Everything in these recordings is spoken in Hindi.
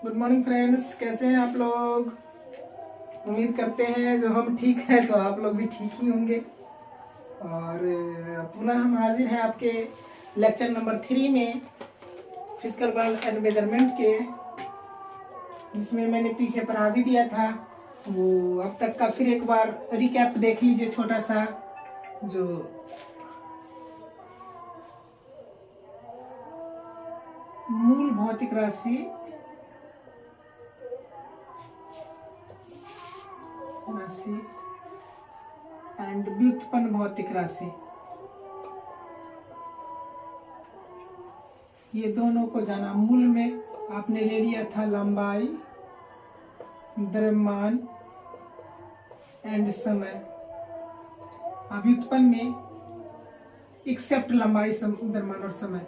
गुड मॉर्निंग फ्रेंड्स, कैसे हैं आप लोग। उम्मीद करते हैं जो हम ठीक हैं तो आप लोग भी ठीक ही होंगे। और पुनः हम हाजिर हैं आपके लेक्चर नंबर 3 में फिजिकल वर्ल्ड एंड मेजरमेंट के, जिसमें मैंने पीछे पढ़ा भी दिया था। वो अब तक का फिर एक बार रिकैप देख लीजिए, छोटा सा। जो मूल भौतिक राशि एंड व्युत्पन्न भौतिक राशि, ये दोनों को जाना। मूल में आपने ले लिया था लंबाई, द्रव्यमान एंड समय। व्युत्पन्न में एक्सेप्ट लंबाई, द्रव्यमान और समय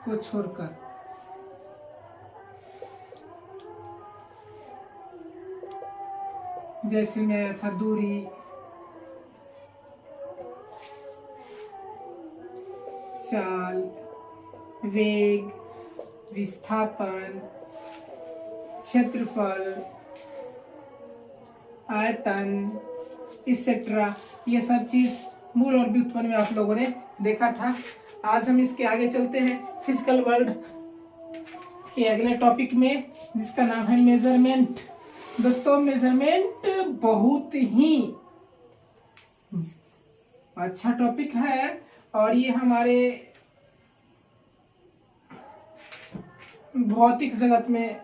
को छोड़कर। जैसे में आया था दूरी, चाल, वेग, विस्थापन, क्षेत्रफल, आयतन इसेट्रा, ये सब चीज मूल और व्युत्पन्न में आप लोगों ने देखा था। आज हम इसके आगे चलते हैं फिजिकल वर्ल्ड के अगले टॉपिक में, जिसका नाम है मेजरमेंट। दोस्तों, मेजरमेंट बहुत ही अच्छा टॉपिक है और ये हमारे भौतिक जगत में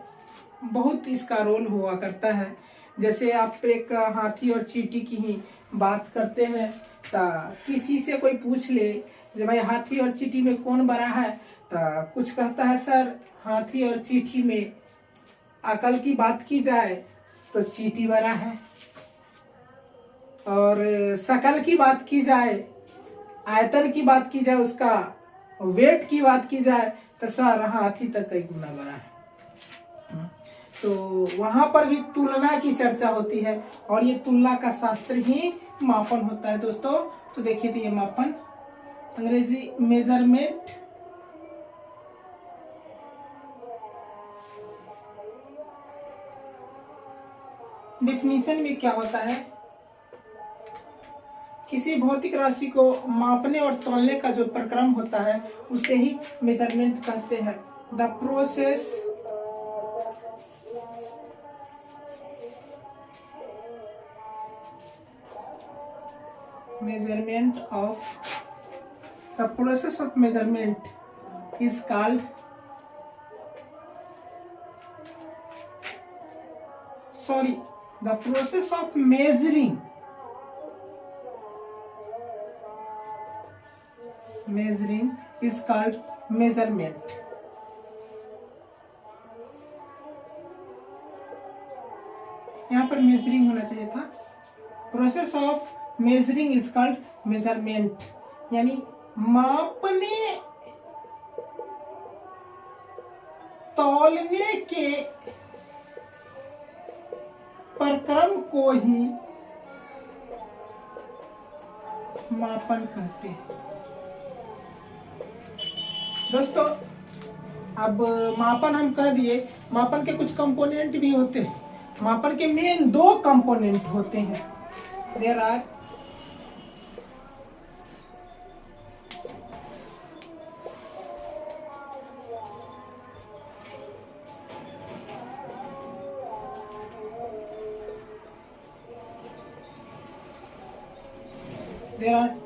बहुत इसका रोल हुआ करता है। जैसे आप एक हाथी और चींटी की ही बात करते हैं, तो किसी से कोई पूछ ले कि भाई हाथी और चींटी में कौन बड़ा है, तो कुछ कहता है सर हाथी और चींटी में अकल की बात की जाए तो चींटी बड़ा है, और शकल की बात की जाए, आयतन की बात की जाए, उसका वेट की बात की जाए तो सर हाथी तक कई गुना बड़ा है। तो वहां पर भी तुलना की चर्चा होती है और ये तुलना का शास्त्र ही मापन होता है दोस्तों। तो देखिए, तो ये मापन, अंग्रेजी मेजरमेंट, डेफिनेशन में क्या होता है, किसी भौतिक राशि को मापने और तौलने का जो प्रक्रम होता है उसे ही मेजरमेंट कहते हैं। The process measurement of the process of measurement is called the process of measuring is called measurement। यहाँ पर मेजरिंग होना चाहिए था। Process of measuring is called measurement, यानी मापने तौलने के प्रक्रम को ही मापन कहते हैं। दोस्तों, अब मापन हम कह दिए, मापन के कुछ कंपोनेंट भी होते हैं। मापन के मेन 2 कंपोनेंट होते हैं। There are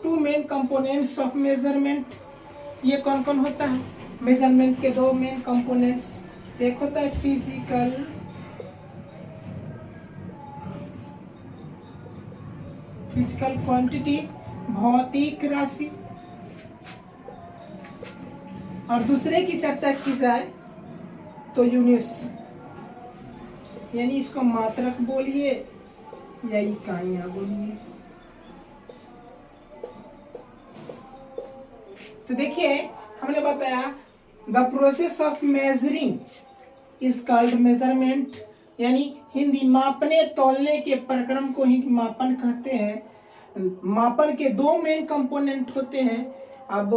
two main components of measurement। ये कौन कौन होता है? मेजरमेंट के 2 मेन कंपोनेंट्स, एक होता है फिजिकल क्वांटिटी, भौतिक राशि, और दूसरे की चर्चा की जाए तो यूनिट्स, यानी इसको मात्रक बोलिए या इकाइयां बोलिए। तो देखिए, हमने बताया the process of measuring is called measurement, यानी हिंदी मापने तौलने के प्रक्रम को ही मापन कहते हैं। मापन के 2 मेन कंपोनेंट होते हैं। अब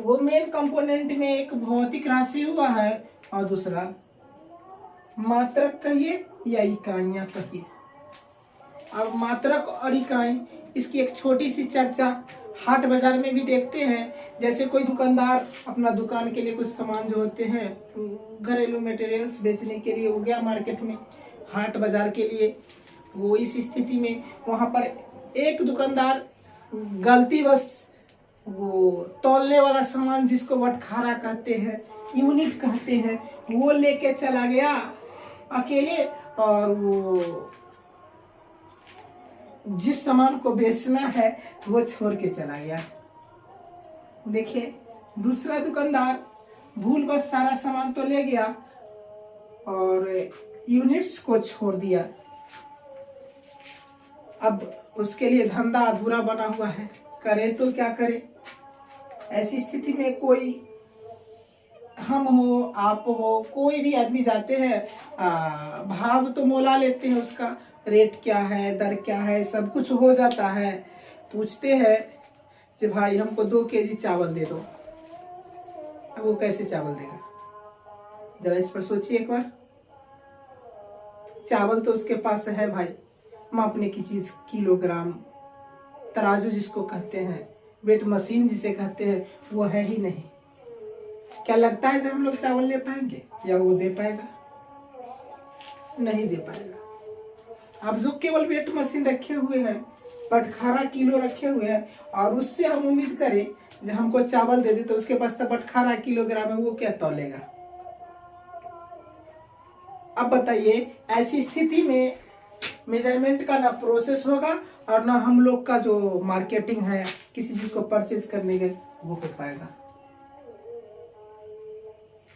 वो मेन कंपोनेंट में एक भौतिक राशि हुआ है और दूसरा मात्रक कहिए या इकाइयां कहिए। अब मात्रक और इकाई, इसकी एक छोटी सी चर्चा हाट बाजार में भी देखते हैं। जैसे कोई दुकानदार अपना दुकान के लिए कुछ सामान जो होते हैं घरेलू मटेरियल्स बेचने के लिए, हो गया मार्केट में, हाट बाजार के लिए, वो इस स्थिति में वहां पर एक दुकानदार गलतीवश वो तौलने वाला सामान, जिसको बटखारा कहते हैं, यूनिट कहते हैं, वो लेके चला गया अकेले, और वो जिस सामान को बेचना है वो छोड़ के चला गया। देखिए, दूसरा दुकानदार भूलवश सारा सामान तो ले गया और यूनिट्स को छोड़ दिया। अब उसके लिए धंधा अधूरा बना हुआ है, करे तो क्या करे। ऐसी स्थिति में कोई, हम हो, आप हो, कोई भी आदमी जाते हैं, भाव तो मोला लेते हैं, उसका रेट क्या है, दर क्या है, सब कुछ हो जाता है। पूछते हैं कि भाई हमको 2 केजी चावल दे दो। अब वो कैसे चावल देगा, जरा इस पर सोचिए एक बार। चावल तो उसके पास है भाई, मापने की चीज, किलोग्राम, तराजू जिसको कहते हैं, वेट मशीन जिसे कहते हैं, वो है ही नहीं। क्या लगता है जब हम लोग चावल ले पाएंगे या वो दे पाएगा? नहीं दे पाएगा। अब जो केवल वेट मशीन रखे हुए हैं, बटखारा किलो रखे हुए हैं, और उससे हम उम्मीद करें जब हमको चावल दे दे तो उसके पास तो बटखारा किलोग्राम है, वो क्या तौलेगा? अब बताइए, ऐसी स्थिति में मेजरमेंट का ना प्रोसेस होगा और ना हम लोग का जो मार्केटिंग है किसी चीज को परचेज करने के, वो हो पाएगा।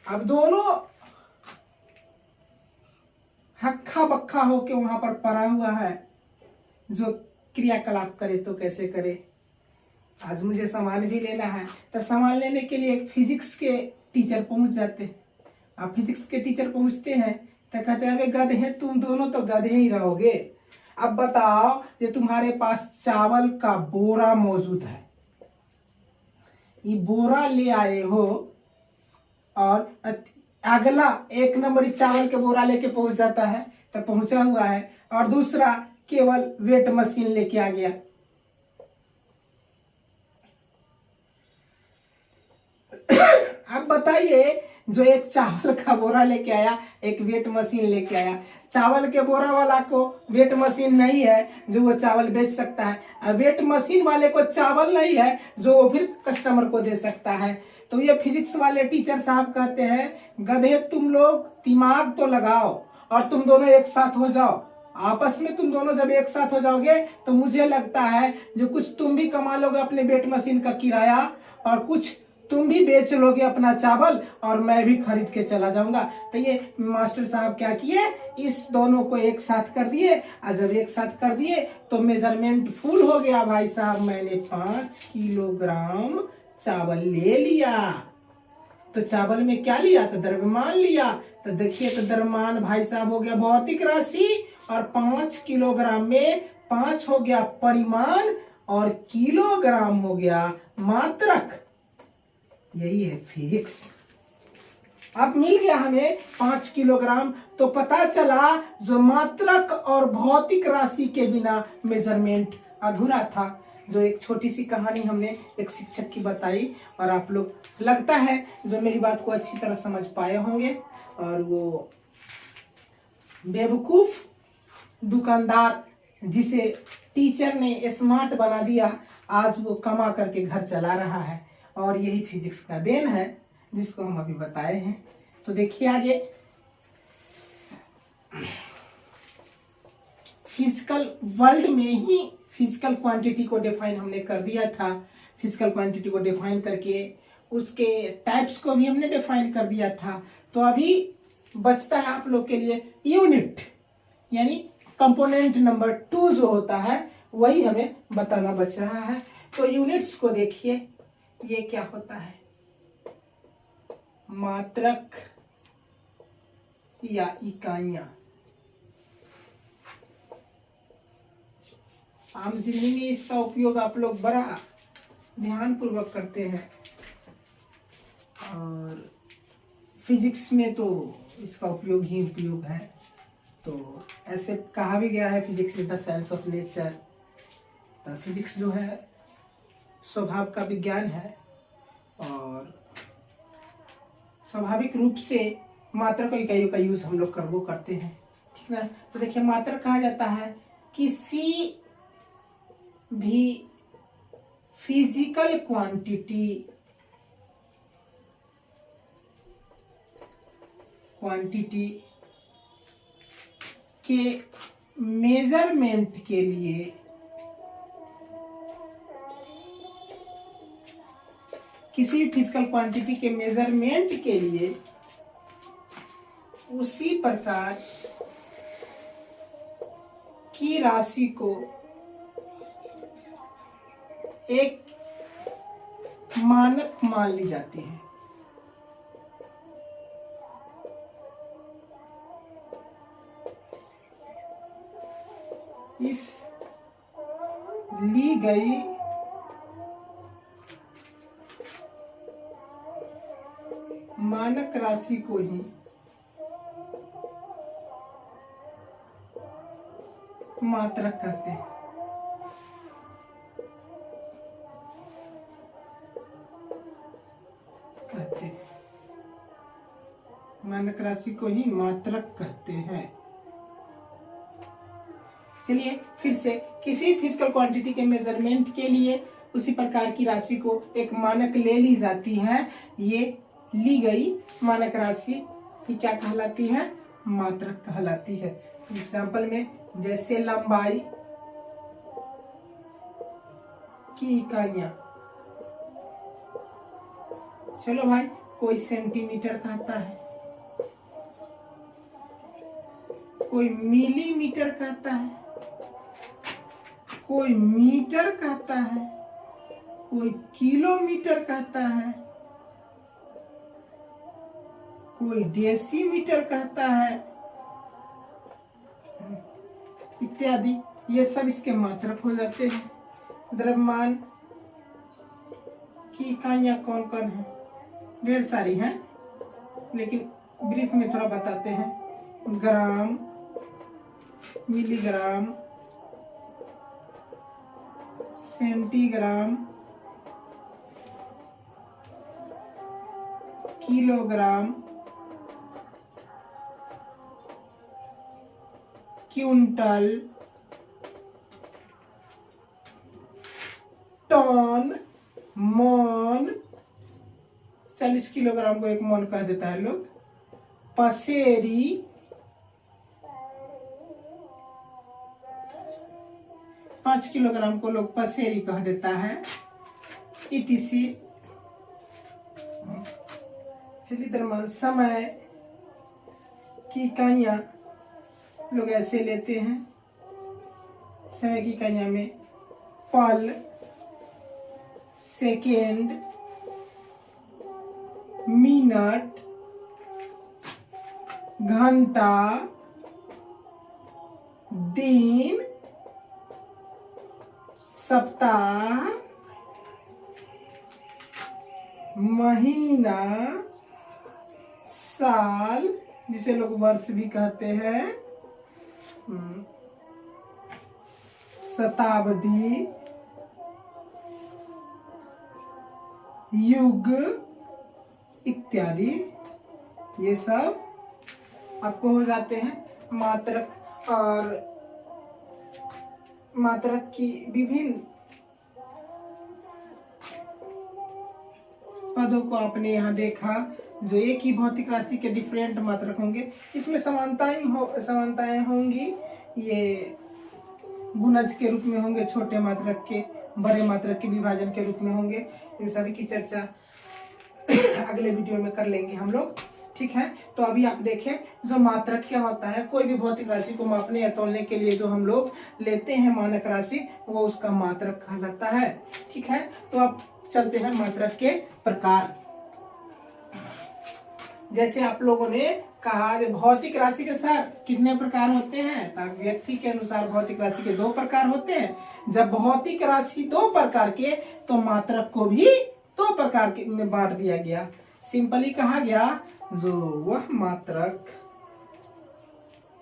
अब दोनों हक्का बक्का होके वहां पर पड़ा हुआ है, जो क्रियाकलाप करे तो कैसे करे। आज मुझे सामान भी लेना है, तो सामान लेने के लिए एक फिजिक्स के टीचर पहुंच जाते हैं। अब फिजिक्स के टीचर पहुंचते हैं तो कहते हैं, अबे गधे, तुम दोनों तो गधे ही रहोगे। अब बताओ, ये तुम्हारे पास चावल का बोरा मौजूद है, ये बोरा ले आए हो, और अगला 1 नंबर चावल के बोरा लेके पहुंच जाता है तो पहुंचा हुआ है, और दूसरा केवल वेट मशीन लेके आ गया। अब बताइए, जो एक चावल का बोरा लेके आया, एक वेट मशीन लेके आया, चावल के बोरा वाला को वेट मशीन नहीं है जो वो चावल बेच सकता है, और वेट मशीन वाले को चावल नहीं है जो वो फिर कस्टमर को दे सकता है। तो ये फिजिक्स वाले टीचर साहब कहते हैं, गधे तुम लोग दिमाग तो लगाओ और तुम दोनों एक साथ हो जाओ। आपस में तुम दोनों जब एक साथ हो जाओगे तो मुझे लगता है जो कुछ तुम भी कमा लोगे अपने वेट मशीन का किराया, और कुछ तुम भी बेच लोगे अपना चावल, और मैं भी खरीद के चला जाऊंगा। तो ये मास्टर साहब क्या किए, इस दोनों को एक साथ कर दिए, और जब एक साथ कर दिए तो मेजरमेंट फुल हो गया। भाई साहब, मैंने 5 किलोग्राम चावल ले लिया। तो चावल में क्या लिया, तो द्रव्यमान लिया। तो देखिए, तो द्रव्यमान भाई साहब हो गया भौतिक राशि, और 5 किलोग्राम में 5 हो गया परिमाण, और किलोग्राम हो गया मात्रक। यही है फिजिक्स। अब मिल गया हमें 5 किलोग्राम, तो पता चला जो मात्रक और भौतिक राशि के बिना मेजरमेंट अधूरा था। जो एक छोटी सी कहानी हमने एक शिक्षक की बताई, और आप लोग लगता है जो मेरी बात को अच्छी तरह समझ पाए होंगे। और वो बेवकूफ दुकानदार जिसे टीचर ने स्मार्ट बना दिया, आज वो कमा करके घर चला रहा है, और यही फिजिक्स का देन है जिसको हम अभी बताए हैं। तो देखिए आगे, फिजिकल वर्ल्ड में ही फिजिकल क्वांटिटी को डिफाइन हमने कर दिया था। फिजिकल क्वांटिटी को डिफाइन करके उसके टाइप्स को भी हमने डिफाइन कर दिया था। तो अभी बचता है आप लोग के लिए यूनिट, यानी कंपोनेंट नंबर 2 जो होता है, वही हमें बताना बच रहा है। तो यूनिट्स को देखिए, ये क्या होता है, मात्रक या इकाइयां। आम जिंदगी में इसका उपयोग आप लोग बड़ा ध्यान पूर्वक करते हैं, और फिजिक्स में तो इसका उपयोग ही उपयोग है। तो ऐसे कहा भी गया है physics is the science of nature. तो फिजिक्स जो है स्वभाव का विज्ञान है और स्वाभाविक रूप से मात्रक और इकाइयों का यूज हम लोग करते हैं, ठीक ना। तो देखिए मात्रक कहा जाता है किसी भी फिजिकल क्वांटिटी के मेजरमेंट के लिए किसी भी फिजिकल क्वांटिटी के मेजरमेंट के लिए उसी प्रकार की राशि को एक मानक मान ली जाती है। इस ली गई मानक राशि को ही मात्रक कहते हैं। मानक राशि को ही मात्रक कहते हैं। चलिए फिर से, किसी फिजिकल क्वांटिटी के मेजरमेंट के लिए उसी प्रकार की राशि को एक मानक ले ली जाती है। ये ली गई मानक राशि ये क्या कहलाती है? मात्रक कहलाती है। एग्जाम्पल में जैसे लंबाई की इकाइयां, चलो भाई, कोई सेंटीमीटर कहता है, कोई मिलीमीटर कहता है, कोई मीटर कहता है, कोई किलोमीटर कहता है, कोई डेसीमीटर कहता है, इत्यादि। ये सब इसके मात्रक हो जाते हैं। द्रव्यमान की इकाइयां कौन कौन है? ढेर सारी हैं, लेकिन ब्रीफ में थोड़ा बताते हैं। Gram, milligram, centigram, kilogram, quintal, ton, मौन। 40 किलोग्राम को एक मौन कह देता है लोग। पसेरी, 5 किलोग्राम को लोग पसेरी कह देता है। ETC। चलिए द्रव्यमान, समय की इकाइयां लोग ऐसे लेते हैं। समय की इकाइयां में पल, सेकेंड, मिनट, घंटा, दिन, सप्ताह, महीना, साल जिसे लोग वर्ष भी कहते हैं, शताब्दी, युग इत्यादि। ये सब आपको हो जाते हैं मात्रक। और मात्रक की विभिन्न पदों को आपने यहाँ देखा, जो एक ही भौतिक राशि के डिफरेंट मात्रक होंगे। इसमें समानताएं होंगी। ये गुणज के रूप में होंगे, छोटे मात्रक के बड़े मात्रक के विभाजन के रूप में होंगे। इन सभी की चर्चा अगले वीडियो में कर लेंगे हम लोग, ठीक है। तो अभी आप देखें, जो मात्रक क्या होता है, कोई भी भौतिक राशि को मापने या तौलने के लिए जो हम लोग लेते हैं मानक राशि, वो उसका मात्रक कहलाता है, ठीक है। तो अब चलते हैं मात्रक के प्रकार। जैसे आप लोगों ने कहा भौतिक राशि के साथ कितने प्रकार होते हैं, तो व्यक्ति के अनुसार भौतिक राशि के 2 प्रकार होते हैं। जब भौतिक राशि 2 प्रकार के, तो मात्रक को भी 2 प्रकार के में बांट दिया गया। सिंपली कहा गया जो वह मात्रक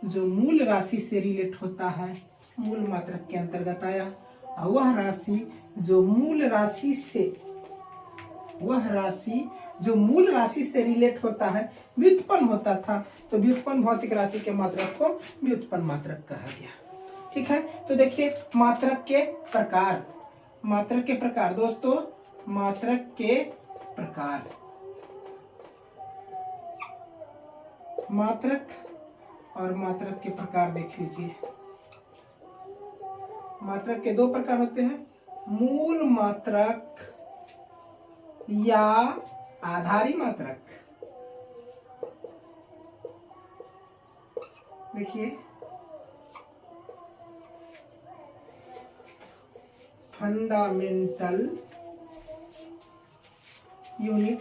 जो मूल राशि से रिलेट होता है, मूल मात्रक के अंतर्गत आया। और वह राशि जो मूल राशि से रिलेट होता है, व्युत्पन्न होता था, तो व्युत्पन्न भौतिक राशि के मात्रक को व्युत्पन्न मात्रक कहा गया। ठीक है, तो देखिए मात्रक के प्रकार दोस्तों, मात्रक के प्रकार, मात्रक और मात्रक के प्रकार देख लीजिए। मात्रक के दो प्रकार होते हैं, मूल मात्रक या आधारी मात्रक। देखिए फंडामेंटल यूनिट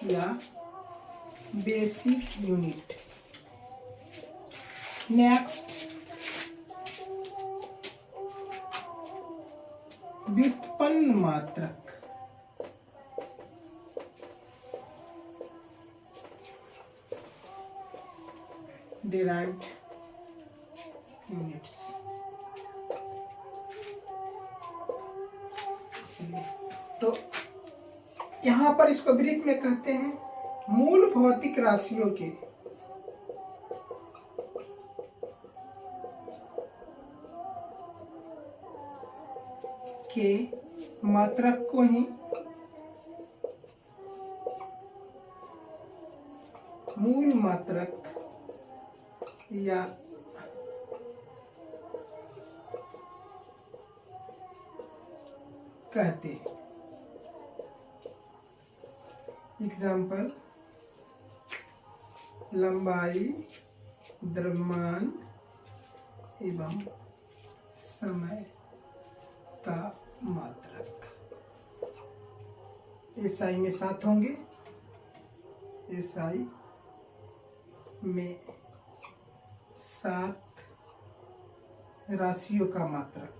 या बेसिक यूनिट। नेक्स्ट व्युत्पन्न मात्रक। Derived units. तो यहां पर इसको ब्रीफ में कहते हैं मूल भौतिक राशियों के मात्रक को ही मूल मात्रक या कहते हैं। एग्जाम्पल, लंबाई, द्रव्यमान एवं समय का मात्रक। एसआई में 7 होंगे, एसआई में 7 राशियों का मात्रक।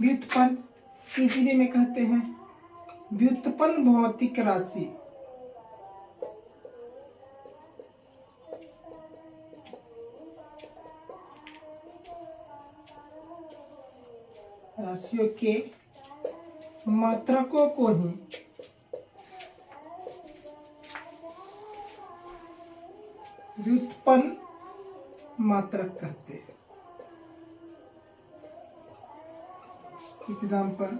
व्युत्पन्न इसीलिए में कहते हैं व्युत्पन्न भौतिक राशि। राशियों के मात्रकों को ही व्युत्पन्न मात्रक कहते हैं। एग्जाम्पल,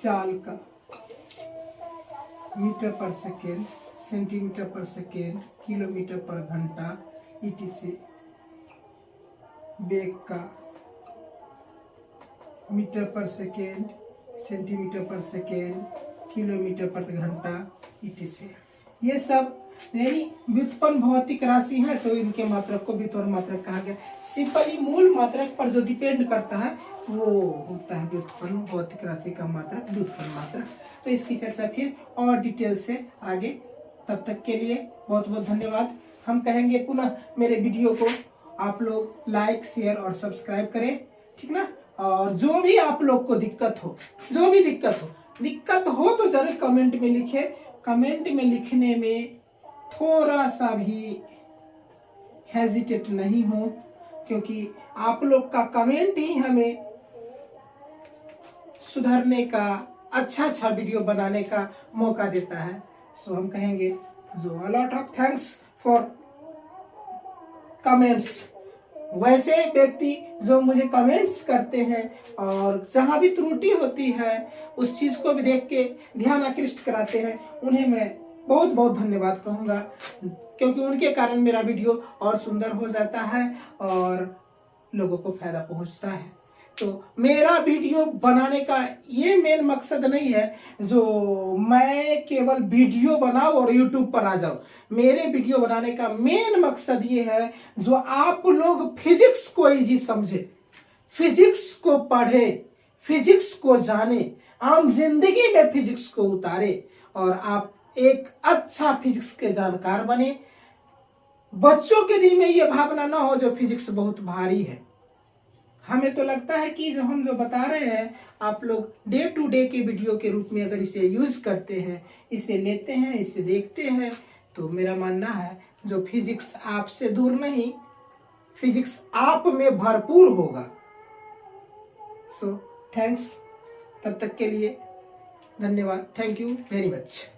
चाल का मीटर पर सेकेंड, सेंटीमीटर पर सेकेंड, किलोमीटर पर घंटा etc। वेग का मीटर पर सेकेंड, सेंटीमीटर पर सेकेंड, किलोमीटर पर घंटा etc। ये सब यानी व्युत्पन्न भौतिक राशि है, तो इनके मात्रक को व्युत्पन्न मात्रक कहा गया। सिंपली मूल मात्रक पर जो डिपेंड करता है वो होता है व्युत्पन्न भौतिक राशि का मात्रक, व्युत्पन्न मात्रक। तो इसकी चर्चा फिर और डिटेल से आगे। तब तक के लिए बहुत बहुत धन्यवाद। हम कहेंगे पुनः मेरे वीडियो को आप लोग लाइक, शेयर और सब्सक्राइब करें, ठीक ना। और जो भी आप लोग को दिक्कत हो तो जरूर कमेंट में लिखे। कमेंट में लिखने में थोड़ा सा भी हेजिटेट नहीं हो, क्योंकि आप लोग का कमेंट ही हमें सुधरने का, अच्छा वीडियो बनाने का मौका देता है। सो हम कहेंगे जो a lot of thanks for comments. वैसे व्यक्ति जो मुझे कमेंट्स करते हैं और जहां भी त्रुटि होती है उस चीज को भी देख के ध्यान आकृष्ट कराते हैं, उन्हें मैं बहुत बहुत धन्यवाद कहूंगा, क्योंकि उनके कारण मेरा वीडियो और सुंदर हो जाता है और लोगों को फायदा पहुंचता है। तो मेरा वीडियो बनाने का ये मेन मकसद नहीं है जो मैं केवल वीडियो बनाऊं और यूट्यूब पर आ जाऊं। मेरे वीडियो बनाने का मेन मकसद ये है जो आप लोग फिजिक्स को इजी समझे, फिजिक्स को पढ़े, फिजिक्स को जाने, आम जिंदगी में फिजिक्स को उतारे और आप एक अच्छा फिजिक्स के जानकार बने। बच्चों के दिल में ये भावना ना हो जो फिजिक्स बहुत भारी है। हमें तो लगता है कि जो हम जो बता रहे हैं आप लोग डे टू डे के वीडियो के रूप में अगर इसे यूज करते हैं, इसे लेते हैं, इसे देखते हैं, तो मेरा मानना है जो फिजिक्स आपसे दूर नहीं, फिजिक्स आप में भरपूर होगा। सो थैंक्स, तब तक के लिए धन्यवाद। Thank you very much.